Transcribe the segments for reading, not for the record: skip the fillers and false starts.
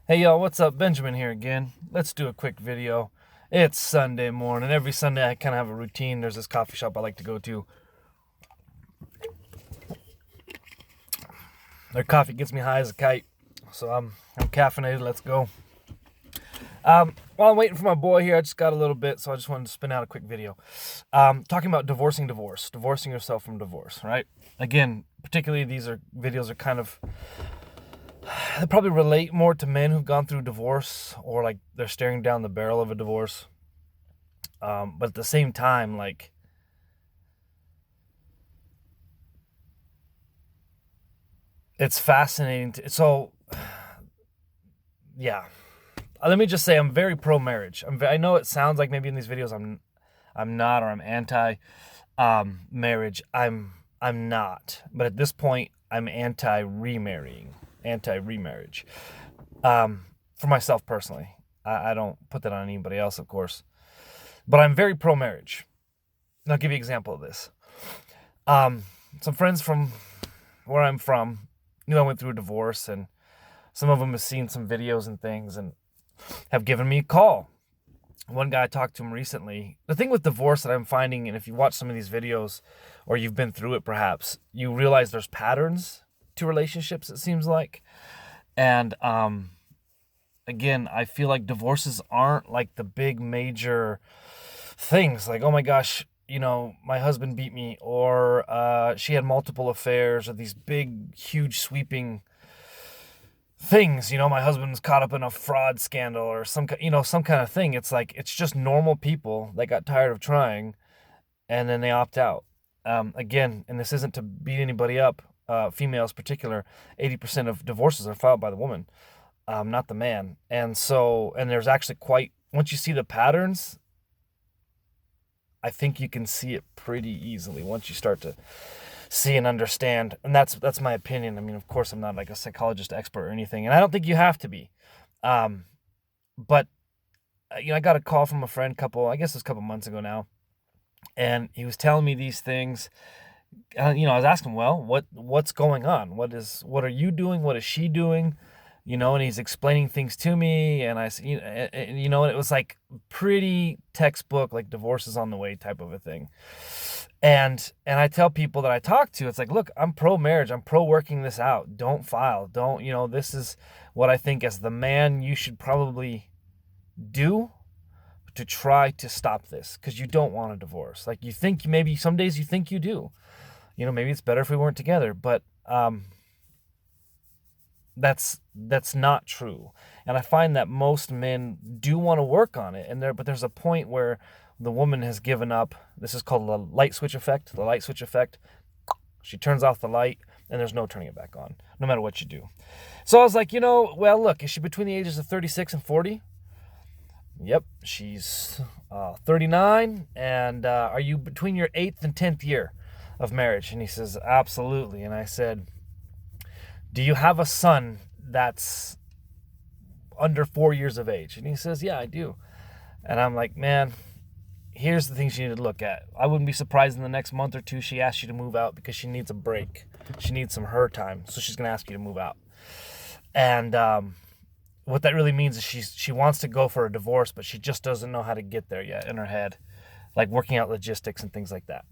Hey y'all, what's up? Benjamin here again. Let's do a quick video. It's Sunday morning. Every Sunday I kind of have a routine. There's this coffee shop I like to go to. Their coffee gets me high as a kite. So I'm caffeinated. Let's go. While I'm waiting for my boy here, I just got a little bit, so I just wanted to spin out a quick video. Talking about divorcing yourself from divorce, right? Again, particularly these videos are kind of, they probably relate more to men who've gone through divorce or like they're staring down the barrel of a divorce. But at the same time, like, it's fascinating. Yeah. Let me just say, I'm very pro marriage. I know it sounds like maybe in these videos I'm not, or I'm anti marriage. I'm not. But at this point, I'm anti remarriage. For myself personally, I don't put that on anybody else, of course. But I'm very pro marriage. And I'll give you an example of this. Some friends from where I'm from knew I went through a divorce, and some of them have seen some videos and things and have given me a call. One guy, I talked to him recently. The thing with divorce that I'm finding, and if you watch some of these videos or you've been through it perhaps, you realize there's patterns to relationships, it seems like. And again, I feel like divorces aren't like the big major things like, oh my gosh, my husband beat me, or she had multiple affairs, or these big, huge, sweeping things. My husband's caught up in a fraud scandal or some kind of thing. It's like, it's just normal people that got tired of trying and then they opt out. Again, and this isn't to beat anybody up, females in particular, 80% of divorces are filed by the woman, not the man. And there's actually once you see the patterns, I think you can see it pretty easily once you start to see and understand. And that's my opinion. I mean, of course, I'm not like a psychologist expert or anything, and I don't think you have to be. But I got a call from a friend, I guess it was a couple months ago now, and he was telling me these things. I was asking, well, what's going on? What are you doing? What is she doing? And he's explaining things to me, and it was like pretty textbook, like divorce is on the way type of a thing. And I tell people that I talk to, it's like, look, I'm pro marriage. I'm pro working this out. Don't file. Don't, this is what I think as the man you should probably do to try to stop this, because you don't want a divorce. Like, you think maybe some days you think you do. Maybe it's better if we weren't together, but that's not true. And I find that most men do want to work on it, but there's a point where the woman has given up. This is called the light switch effect. The light switch effect. She turns off the light, and there's no turning it back on, no matter what you do. So I was like, well, look, is she between the ages of 36 and 40? Yep, she's 39. And are you between your 8th and 10th year of marriage? And he says, absolutely. And I said, do you have a son that's under 4 years of age? And he says, yeah, I do. And I'm like, man, here's the things you need to look at. I wouldn't be surprised in the next month or two she asks you to move out because she needs a break. She needs some her time, so she's going to ask you to move out. And what that really means is she wants to go for a divorce, but she just doesn't know how to get there yet in her head, like working out logistics and things like that.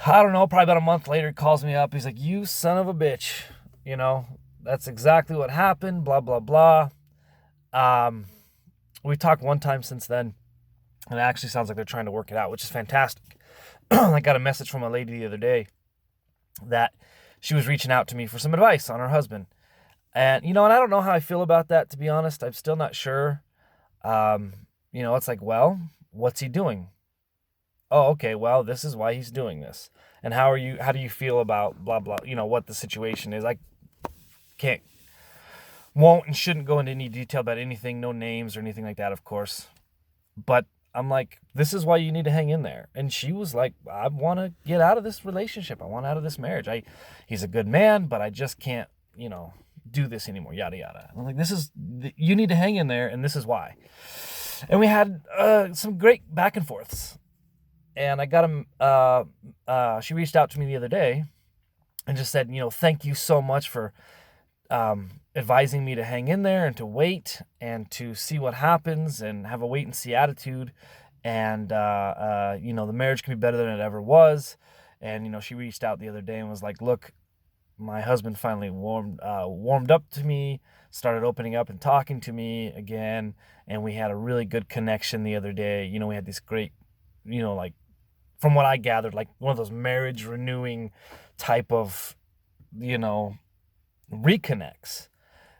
I don't know, probably about a month later, he calls me up. He's like, you son of a bitch. That's exactly what happened, blah, blah, blah. We talked one time since then, and it actually sounds like they're trying to work it out, which is fantastic. I got a message from a lady the other day that she was reaching out to me for some advice on her husband. And, and I don't know how I feel about that, to be honest. I'm still not sure. It's like, well, what's he doing? Oh, okay, well, this is why he's doing this. And how do you feel about blah, blah, what the situation is? I won't and shouldn't go into any detail about anything, no names or anything like that, of course. But I'm like, this is why you need to hang in there. And she was like, I want to get out of this relationship. I want out of this marriage. He's a good man, but I just can't, do this anymore, yada, yada. I'm like, you need to hang in there, and this is why. And we had some great back and forths. And I got him, she reached out to me the other day and just said, thank you so much for advising me to hang in there and to wait and to see what happens and have a wait and see attitude. And, the marriage can be better than it ever was. And, she reached out the other day and was like, look, my husband finally warmed up to me, started opening up and talking to me again. And we had a really good connection the other day. We had this great, like, from what I gathered, like one of those marriage renewing type of, reconnects.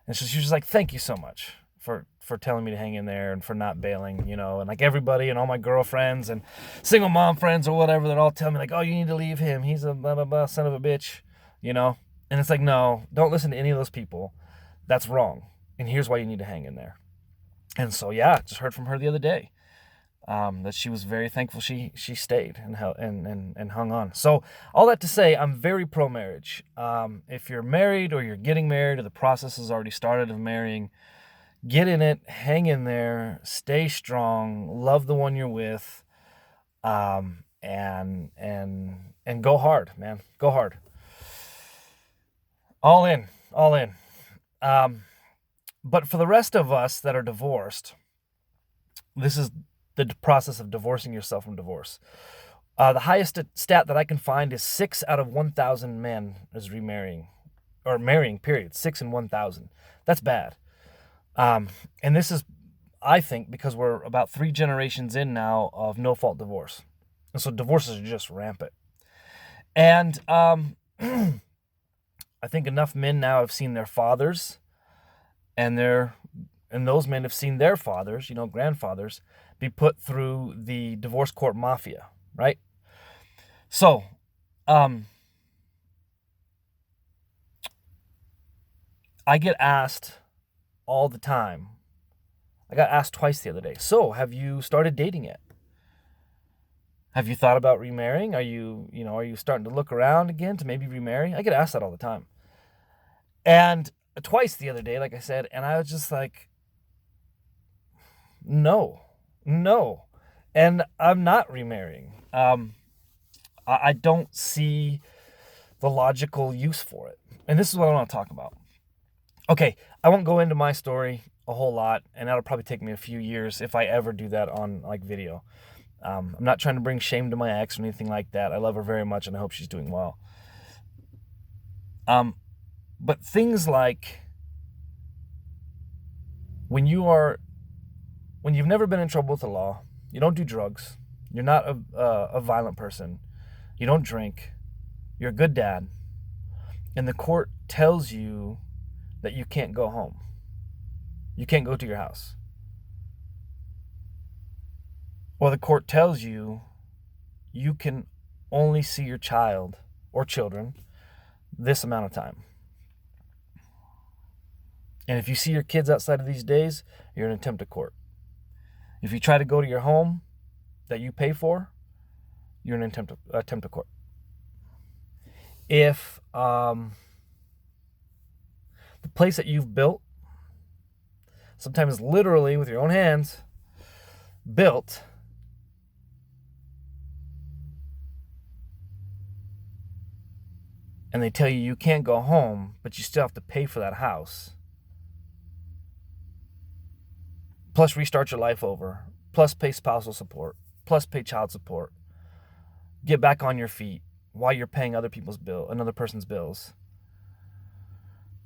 And so she was just like, thank you so much for telling me to hang in there and for not bailing, and like everybody and all my girlfriends and single mom friends or whatever, that all tell me like, oh, you need to leave him. He's a blah, blah, blah, son of a bitch, And it's like, no, don't listen to any of those people. That's wrong. And here's why you need to hang in there. And so, yeah, just heard from her the other day. That she was very thankful she stayed and hung on. So all that to say, I'm very pro-marriage. If you're married or you're getting married or the process has already started of marrying, get in it, hang in there, stay strong, love the one you're with, and go hard, man. Go hard. All in. But for the rest of us that are divorced, this is the process of divorcing yourself from divorce. The highest stat that I can find is 6 out of 1,000 men is remarrying, or marrying, period. 6 in 1,000. That's bad. And this is, I think, because we're about 3 generations in now of no-fault divorce. And so divorces are just rampant. And I think enough men now have seen their fathers, and those men have seen their fathers, grandfathers, be put through the divorce court mafia, right? So, I get asked all the time. I got asked twice the other day. So, have you started dating yet? Have you thought about remarrying? Are you starting to look around again to maybe remarry? I get asked that all the time. And twice the other day, like I said, and I was just like, no. And I'm not remarrying. I don't see the logical use for it. And this is what I want to talk about. Okay, I won't go into my story a whole lot, and that'll probably take me a few years if I ever do that on like video. I'm not trying to bring shame to my ex or anything like that. I love her very much, and I hope she's doing well. But things like when you've never been in trouble with the law, you don't do drugs, you're not a violent person, you don't drink, you're a good dad, and the court tells you that you can't go home, you can't go to your house, or the court tells you you can only see your child or children this amount of time. And if you see your kids outside of these days, you're in contempt of court. If you try to go to your home that you pay for, you're in contempt of court. If the place that you've built, sometimes literally with your own hands, built, and they tell you can't go home, but you still have to pay for that house, plus restart your life over, plus pay spousal support, plus pay child support, get back on your feet while you're paying another person's bills,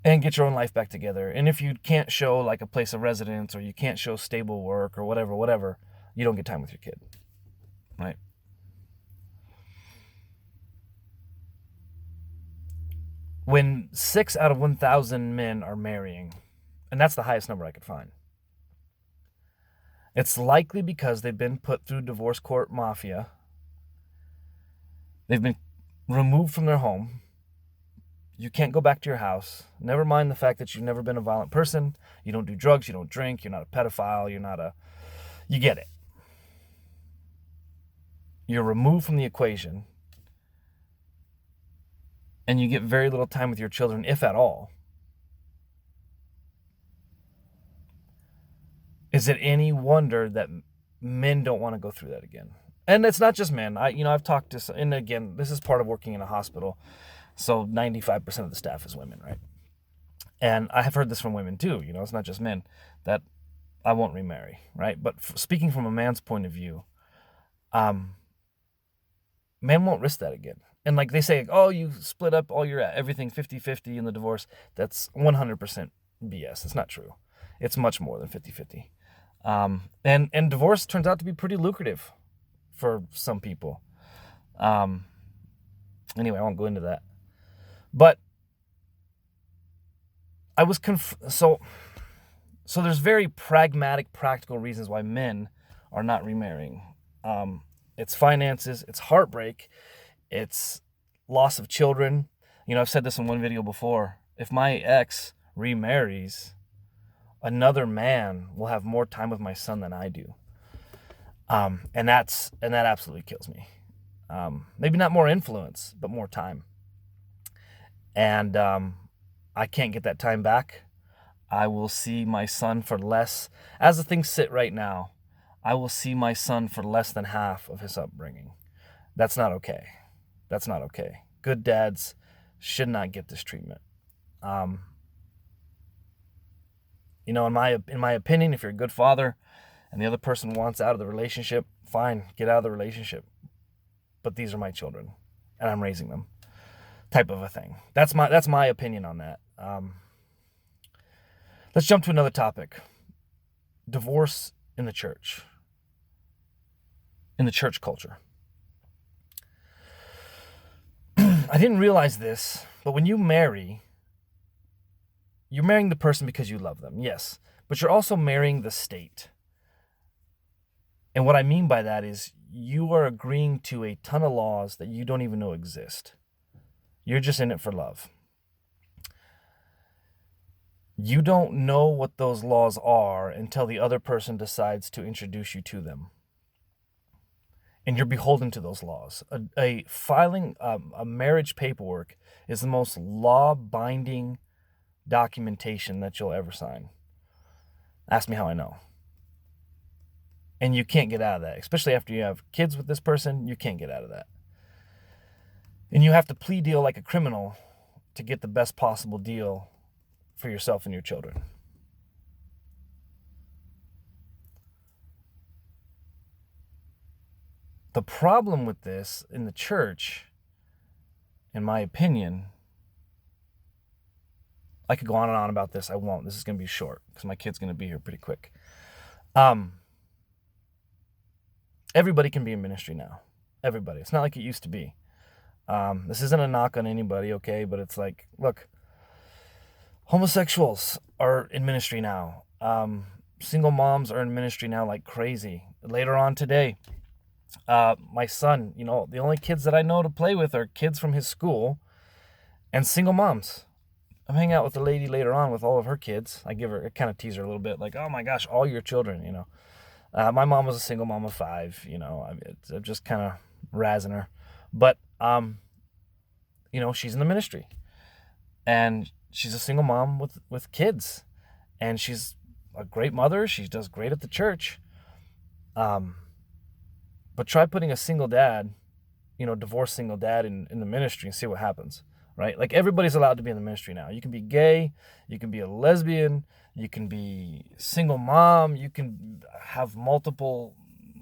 and get your own life back together. And if you can't show like a place of residence, or you can't show stable work, or whatever, you don't get time with your kid, right? When 6 out of 1,000 men are marrying, and that's the highest number I could find, it's likely because they've been put through divorce court mafia. They've been removed from their home. You can't go back to your house. Never mind the fact that you've never been a violent person. You don't do drugs. You don't drink. You're not a pedophile. You get it. You're removed from the equation. And you get very little time with your children, if at all. Is it any wonder that men don't want to go through that again? And it's not just men. I've talked to, and again, this is part of working in a hospital. So 95% of the staff is women, right? And I have heard this from women too, it's not just men, that I won't remarry, right? But speaking from a man's point of view, man won't risk that again. And like they say, oh, you split up all your everything 50-50 in the divorce. That's 100% BS. It's not true. It's much more than 50-50. And divorce turns out to be pretty lucrative for some people. Anyway, I won't go into that. But I was so there's very pragmatic, practical reasons why men are not remarrying. It's finances, it's heartbreak, it's loss of children. I've said this in one video before. If my ex remarries, another man will have more time with my son than I do. And that absolutely kills me. Maybe not more influence, but more time. And I can't get that time back. I will see my son for less. As the things sit right now, I will see my son for less than half of his upbringing. That's not okay. That's not okay. Good dads should not get this treatment. In my opinion, if you're a good father and the other person wants out of the relationship, fine, get out of the relationship. But these are my children, and I'm raising them, type of a thing. That's my opinion on that. Let's jump to another topic. Divorce in the church. In the church culture. I didn't realize this, but when you marry, you're marrying the person because you love them, yes. But you're also marrying the state. And what I mean by that is you are agreeing to a ton of laws that you don't even know exist. You're just in it for love. You don't know what those laws are until the other person decides to introduce you to them. And you're beholden to those laws. Filing a marriage paperwork is the most law-binding documentation that you'll ever sign. Ask me how I know. And you can't get out of that. Especially after you have kids with this person, you can't get out of that. And you have to plea deal like a criminal to get the best possible deal for yourself and your children. The problem with this in the church, in my opinion, I could go on and on about this. I won't. This is going to be short because my kid's going to be here pretty quick. Everybody can be in ministry now. Everybody. It's not like it used to be. This isn't a knock on anybody, okay? But it's like, look, homosexuals are in ministry now. Single moms are in ministry now like crazy. Later on today, my son, the only kids that I know to play with are kids from his school and single moms. I'm hanging out with a lady later on with all of her kids. I kind of tease her a little bit, like, oh my gosh, all your children, My mom was a single mom of 5, I'm just kind of razzing her. But, she's in the ministry. And she's a single mom with kids. And she's a great mother. She does great at the church. But try putting a single dad, divorced single dad in the ministry and see what happens, right? Like everybody's allowed to be in the ministry now. You can be gay, you can be a lesbian, you can be single mom, you can have multiple,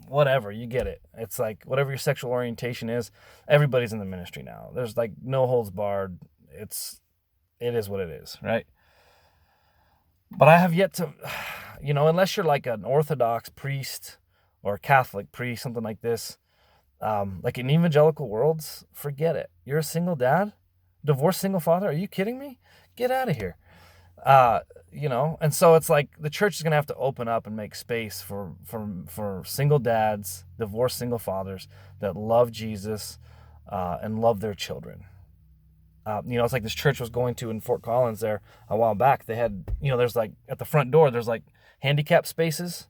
whatever, you get it. It's like whatever your sexual orientation is, everybody's in the ministry now. There's like no holds barred. It is what it is, right? But I have yet to, unless you're like an Orthodox priest or a Catholic priest, something like this, like in evangelical worlds, forget it. You're a single dad, divorced single father. Are you kidding me? Get out of here. And so it's like the church is going to have to open up and make space for single dads, divorced single fathers that love Jesus and love their children. It's like this church was going to in Fort Collins there a while back. They had, there's like at the front door, there's like handicap spaces.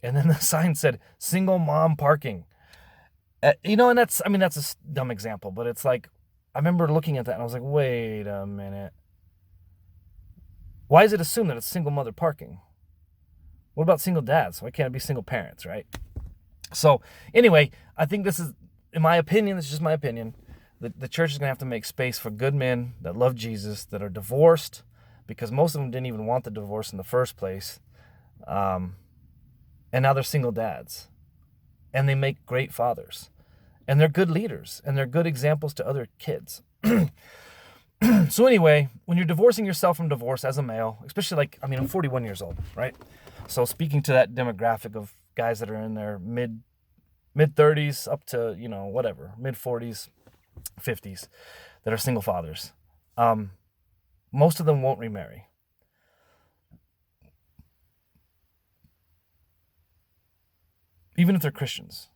And then the sign said single mom parking. And that's a dumb example, but it's like, I remember looking at that and I was like, wait a minute. Why is it assumed that it's single mother parking? What about single dads? Why can't it be single parents, right? So anyway, I think this is, in my opinion, this is just my opinion, the church is going to have to make space for good men that love Jesus, that are divorced, because most of them didn't even want the divorce in the first place. And now they're single dads, and they make great fathers, and they're good leaders, and they're good examples to other kids. So anyway, when you're divorcing yourself from divorce as a male, especially I'm 41 years old, right? So speaking to that demographic of guys that are in their mid 30s up to, whatever, mid 40s, 50s, that are single fathers, most of them won't remarry. Even if they're Christians.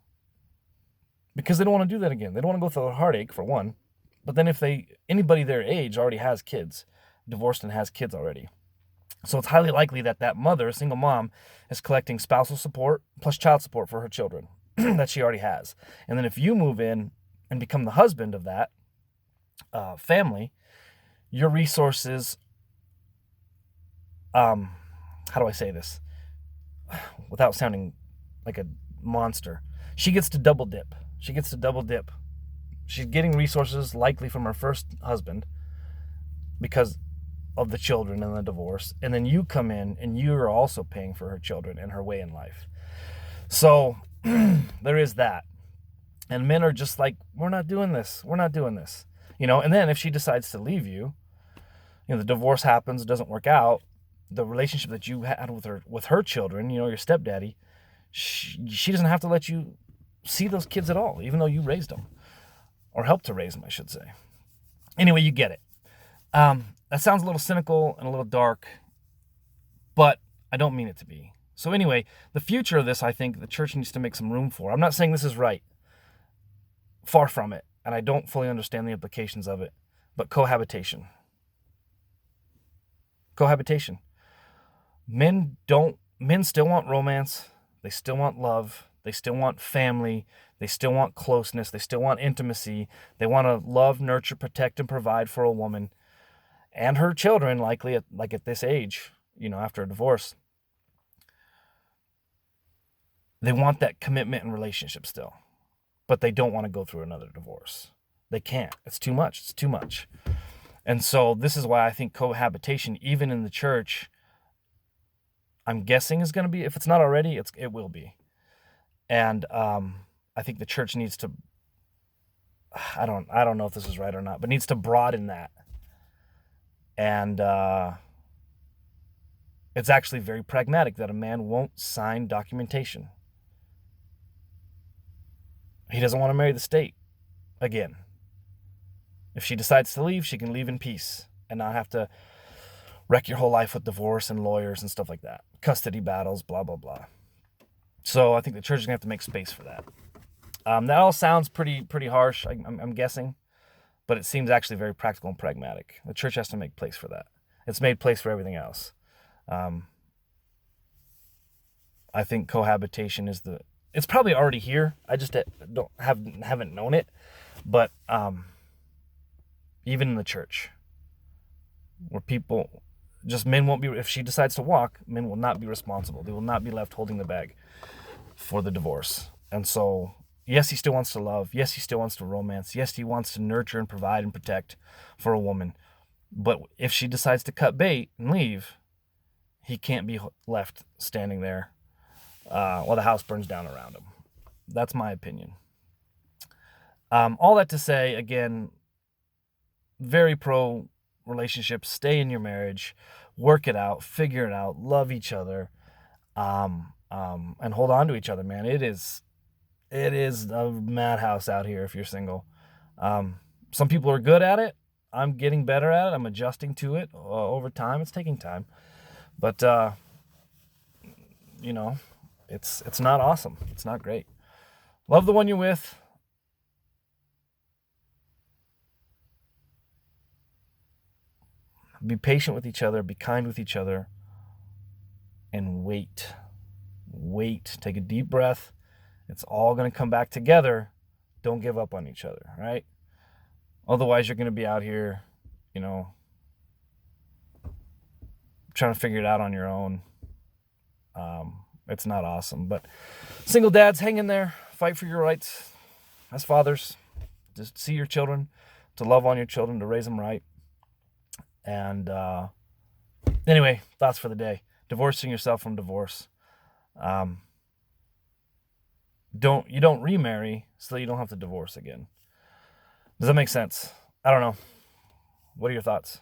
Because they don't want to do that again. They don't want to go through the heartache, for one. But then if anybody their age already has kids, divorced and has kids already. So it's highly likely that that mother, a single mom, is collecting spousal support plus child support for her children that she already has. And then if you move in and become the husband of that family, your resources, how do I say this without sounding like a monster? She gets to double dip. She's getting resources likely from her first husband because of the children and the divorce. And then you come in and you're also paying for her children and her way in life. So there is that. And men are just like, we're not doing this. And then if she decides to leave you, the divorce happens, it doesn't work out. The relationship that you had with her children, your stepdaddy, she doesn't have to let you see those kids at all, even though you raised them. Or helped to raise them, I should say. Anyway, you get it. That sounds a little cynical and a little dark, but I don't mean it to be. So anyway, the future of this, I think the church needs to make some room for. I'm not saying this is right. Far from it. And I don't fully understand the implications of it. But cohabitation. Men still want romance. They still want love. They still want family. They still want closeness. They still want intimacy. They want to love, nurture, protect, and provide for a woman and her children, likely at this age, after a divorce. They want that commitment and relationship still, but they don't want to go through another divorce. They can't. It's too much. And so this is why I think cohabitation, even in the church, I'm guessing is going to be, if it's not already, it will be. And I think the church needs to, I don't know if this is right or not, but needs to broaden that. And it's actually very pragmatic that a man won't sign documentation. He doesn't want to marry the state again. If she decides to leave, she can leave in peace and not have to wreck your whole life with divorce and lawyers and stuff like that. Custody battles, blah, blah, blah. So I think the church is going to have to make space for that. That all sounds pretty harsh, I'm guessing, but it seems actually very practical and pragmatic. The church has to make place for that. It's made place for everything else. I think cohabitation it's probably already here. I just haven't known it, but even in the church, where men won't be, if she decides to walk, men will not be responsible. They will not be left holding the bag for the divorce. And so, yes, he still wants to love. Yes, he still wants to romance. Yes, he wants to nurture and provide and protect for a woman. But if she decides to cut bait and leave, he can't be left standing there while the house burns down around him. That's my opinion. All that to say, again, very pro relationships. Stay in your marriage, work it out, figure it out, love each other, and hold on to each other, man. It is a madhouse out here if you're single. Some people are good at it. I'm getting better at it. I'm adjusting to it over time. It's taking time, but it's not awesome. It's not great. Love the one you're with. Be patient with each other. Be kind with each other. And wait. Take a deep breath. It's all going to come back together. Don't give up on each other, right? Otherwise, you're going to be out here, trying to figure it out on your own. It's not awesome. But single dads, hang in there. Fight for your rights as fathers. Just see your children, to love on your children, to raise them right. And Anyway, thoughts for the day. Divorcing yourself from divorce. Um, you don't remarry so that you don't have to divorce again. Does that make sense? I don't know. What are your thoughts?